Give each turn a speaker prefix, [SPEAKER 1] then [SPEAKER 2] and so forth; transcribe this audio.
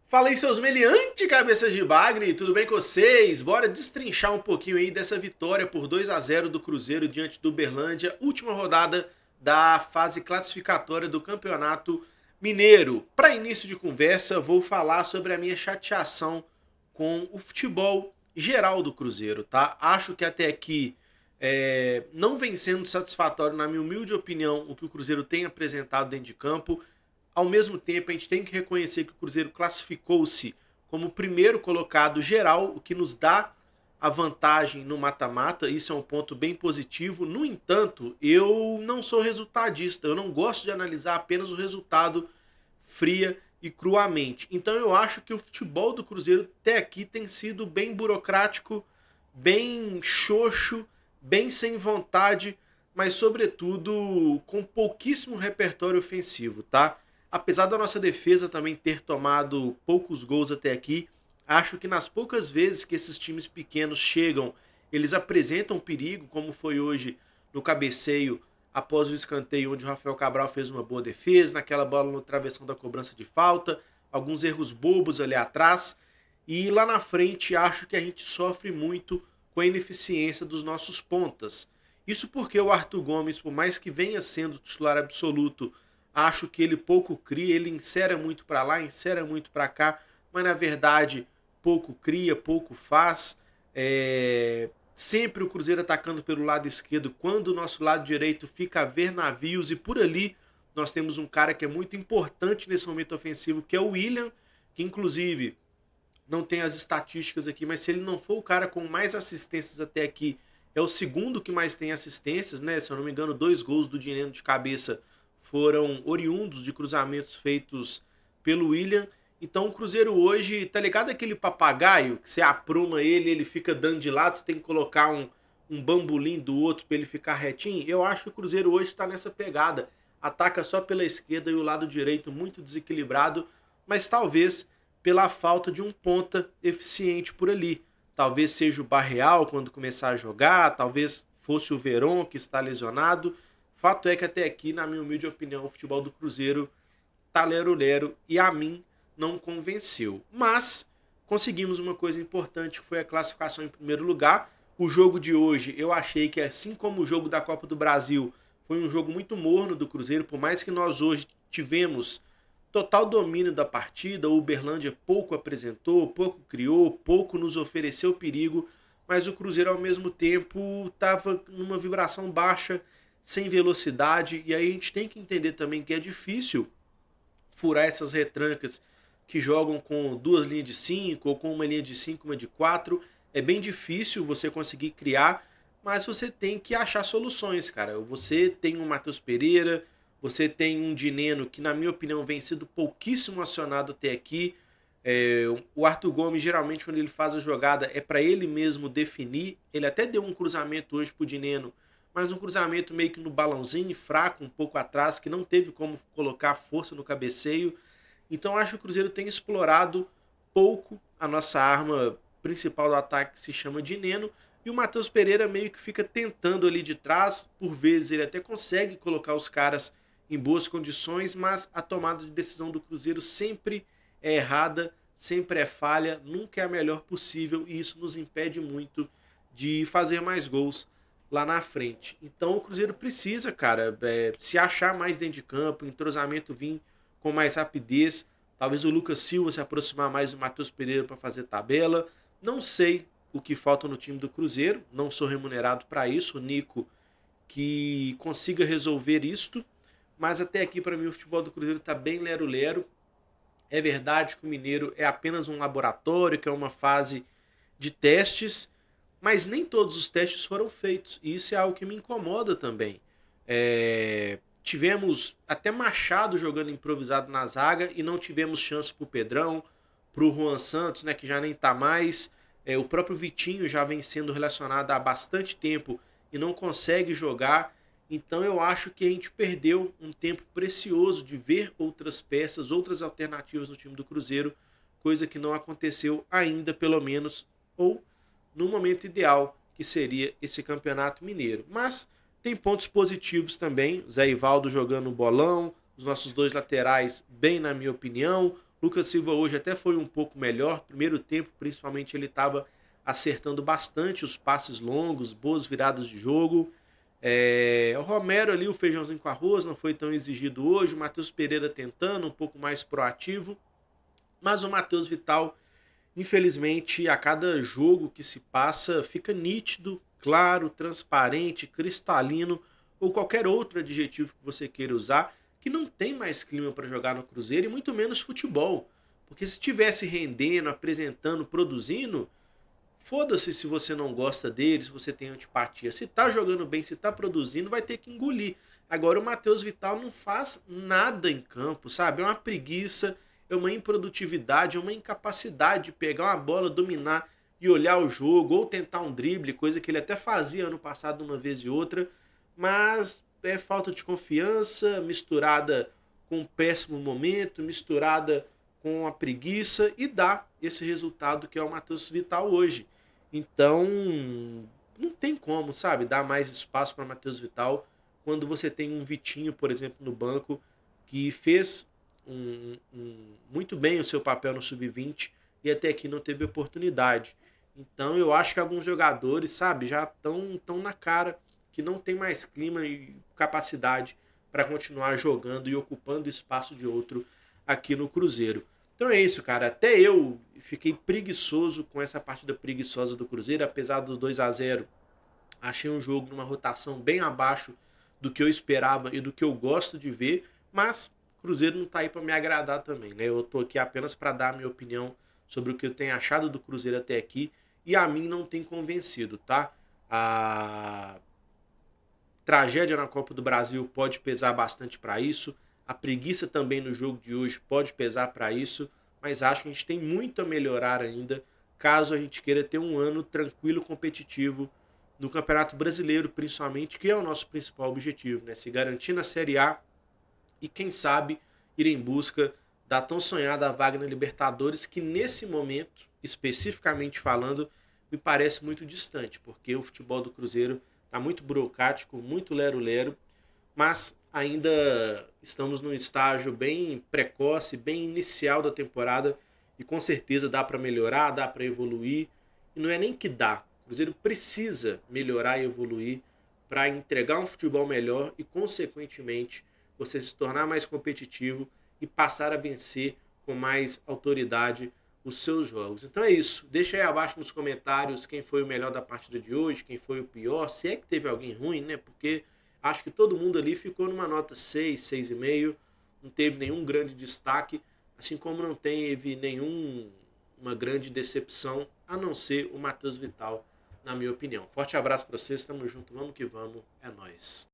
[SPEAKER 1] Fala aí, seus meliantes cabeças de bagre, tudo bem com vocês? Bora destrinchar um pouquinho aí dessa vitória por 2-0 do Cruzeiro diante do Uberlândia, última rodada da fase classificatória do Campeonato Mineiro. Para início de conversa, vou falar sobre a minha chateação com o futebol geral do Cruzeiro, tá? Acho que até aqui não vem sendo satisfatório, na minha humilde opinião, o que o Cruzeiro tem apresentado dentro de campo. Ao mesmo tempo, a gente tem que reconhecer que o Cruzeiro classificou-se como o primeiro colocado geral, o que nos dá a vantagem no mata-mata. Isso é um ponto bem positivo. No entanto, eu não sou resultadista. Eu não gosto de analisar apenas o resultado fria e cruamente. Então eu acho que o futebol do Cruzeiro até aqui tem sido bem burocrático, bem xoxo, bem sem vontade, mas sobretudo com pouquíssimo repertório ofensivo, tá? Apesar da nossa defesa também ter tomado poucos gols até aqui, acho que nas poucas vezes que esses times pequenos chegam, eles apresentam perigo, como foi hoje no cabeceio após o escanteio, onde o Rafael Cabral fez uma boa defesa, naquela bola no travessão da cobrança de falta, alguns erros bobos ali atrás. E lá na frente, acho que a gente sofre muito com a ineficiência dos nossos pontas. Isso porque o Arthur Gomes, por mais que venha sendo titular absoluto, acho que ele pouco cria, ele insere muito para lá, insere muito para cá, mas na verdade pouco cria, pouco faz. Sempre o Cruzeiro atacando pelo lado esquerdo, quando o nosso lado direito fica a ver navios, e por ali nós temos um cara que é muito importante nesse momento ofensivo, que é o William, que inclusive não tem as estatísticas aqui, mas se ele não for o cara com mais assistências até aqui, é o segundo que mais tem assistências, né? Se eu não me engano, 2 gols do Dineno de cabeça foram oriundos de cruzamentos feitos pelo William. Então o Cruzeiro hoje, tá ligado aquele papagaio que você apruma ele, ele fica dando de lado, você tem que colocar um bambolim do outro para ele ficar retinho? Eu acho que o Cruzeiro hoje está nessa pegada. Ataca só pela esquerda e o lado direito muito desequilibrado, mas talvez pela falta de um ponta eficiente por ali. Talvez seja o Barreal quando começar a jogar, talvez fosse o Verón que está lesionado. Fato é que até aqui, na minha humilde opinião, o futebol do Cruzeiro tá lero-lero e a mim não convenceu. Mas conseguimos uma coisa importante, que foi a classificação em primeiro lugar. O jogo de hoje, eu achei que, assim como o jogo da Copa do Brasil, foi um jogo muito morno do Cruzeiro, por mais que nós hoje tivemos total domínio da partida, o Uberlândia pouco apresentou, pouco criou, pouco nos ofereceu perigo, mas o Cruzeiro ao mesmo tempo estava numa vibração baixa, sem velocidade, e aí a gente tem que entender também que é difícil furar essas retrancas que jogam com 2 linhas de 5 ou com uma linha de 5, uma de 4. É bem difícil você conseguir criar, mas você tem que achar soluções, cara. Você tem um Matheus Pereira, você tem um Dineno que, na minha opinião, vem sendo pouquíssimo acionado até aqui. O Arthur Gomes, geralmente, quando ele faz a jogada, é para ele mesmo definir. Ele até deu um cruzamento hoje pro Dineno, mas um cruzamento meio que no balãozinho, fraco, um pouco atrás, que não teve como colocar força no cabeceio. Então acho que o Cruzeiro tem explorado pouco a nossa arma principal do ataque, que se chama Dineno, e o Matheus Pereira meio que fica tentando ali de trás. Por vezes ele até consegue colocar os caras em boas condições, mas a tomada de decisão do Cruzeiro sempre é errada, sempre é falha, nunca é a melhor possível, e isso nos impede muito de fazer mais gols lá na frente. Então o Cruzeiro precisa, cara, se achar mais dentro de campo, o entrosamento vir com mais rapidez. Talvez o Lucas Silva se aproximar mais do Matheus Pereira para fazer tabela. Não sei o que falta no time do Cruzeiro, não sou remunerado para isso. O Nico que consiga resolver isto, mas até aqui para mim o futebol do Cruzeiro está bem lero-lero. É verdade que o Mineiro é apenas um laboratório, que é uma fase de testes, mas nem todos os testes foram feitos. E isso é algo que me incomoda também. Tivemos até Machado jogando improvisado na zaga e não tivemos chance pro Pedrão, pro Juan Santos, né, que já nem tá mais. O próprio Vitinho já vem sendo relacionado há bastante tempo e não consegue jogar. Então eu acho que a gente perdeu um tempo precioso de ver outras peças, outras alternativas no time do Cruzeiro, coisa que não aconteceu ainda, pelo menos, ou no momento ideal, que seria esse campeonato mineiro. Mas tem pontos positivos também, Zé Ivaldo jogando bolão, os nossos dois laterais bem, na minha opinião, Lucas Silva hoje até foi um pouco melhor. Primeiro tempo, principalmente, ele estava acertando bastante os passes longos, boas viradas de jogo. O Romero ali, o feijãozinho com arroz, não foi tão exigido hoje. O Matheus Pereira tentando, um pouco mais proativo. Mas o Matheus Vital, infelizmente, a cada jogo que se passa, fica nítido, claro, transparente, cristalino ou qualquer outro adjetivo que você queira usar, que não tem mais clima para jogar no Cruzeiro e muito menos futebol. Porque se estivesse rendendo, apresentando, produzindo, foda-se se você não gosta dele, se você tem antipatia. Se tá jogando bem, se tá produzindo, vai ter que engolir. Agora o Matheus Vital não faz nada em campo, sabe? É uma preguiça, é uma improdutividade, é uma incapacidade de pegar uma bola, dominar e olhar o jogo, ou tentar um drible, coisa que ele até fazia ano passado uma vez e outra, mas é falta de confiança misturada com um péssimo momento, misturada com a preguiça e dá esse resultado que é o Matheus Vital hoje. Então, não tem como, sabe, dar mais espaço para Matheus Vital quando você tem um Vitinho, por exemplo, no banco, que fez muito bem o seu papel no sub-20 e até aqui não teve oportunidade. Então, eu acho que alguns jogadores, sabe, já estão tão na cara que não tem mais clima e capacidade para continuar jogando e ocupando o espaço de outro aqui no Cruzeiro. Então é isso, cara. Até eu fiquei preguiçoso com essa partida preguiçosa do Cruzeiro, apesar do 2-0. Achei um jogo numa rotação bem abaixo do que eu esperava e do que eu gosto de ver, mas o Cruzeiro não tá aí para me agradar também, né? Eu tô aqui apenas para dar a minha opinião sobre o que eu tenho achado do Cruzeiro até aqui e a mim não tem convencido, tá? A tragédia na Copa do Brasil pode pesar bastante para isso. A preguiça também no jogo de hoje pode pesar para isso, mas acho que a gente tem muito a melhorar ainda, caso a gente queira ter um ano tranquilo, competitivo no Campeonato Brasileiro, principalmente, que é o nosso principal objetivo, né? Se garantir na Série A e, quem sabe, ir em busca da tão sonhada vaga na Libertadores, que nesse momento, especificamente falando, me parece muito distante, porque o futebol do Cruzeiro está muito burocrático, muito lero-lero, mas ainda estamos num estágio bem precoce, bem inicial da temporada e com certeza dá para melhorar, dá para evoluir. E não é nem que dá, o Cruzeiro precisa melhorar e evoluir para entregar um futebol melhor e, consequentemente, você se tornar mais competitivo e passar a vencer com mais autoridade os seus jogos. Então é isso. Deixa aí abaixo nos comentários quem foi o melhor da partida de hoje, quem foi o pior, se é que teve alguém ruim, né? Porque acho que todo mundo ali ficou numa nota 6, 6,5, não teve nenhum grande destaque, assim como não teve uma grande decepção, a não ser o Matheus Vital, na minha opinião. Forte abraço para vocês, tamo junto, vamos que vamos, é nóis.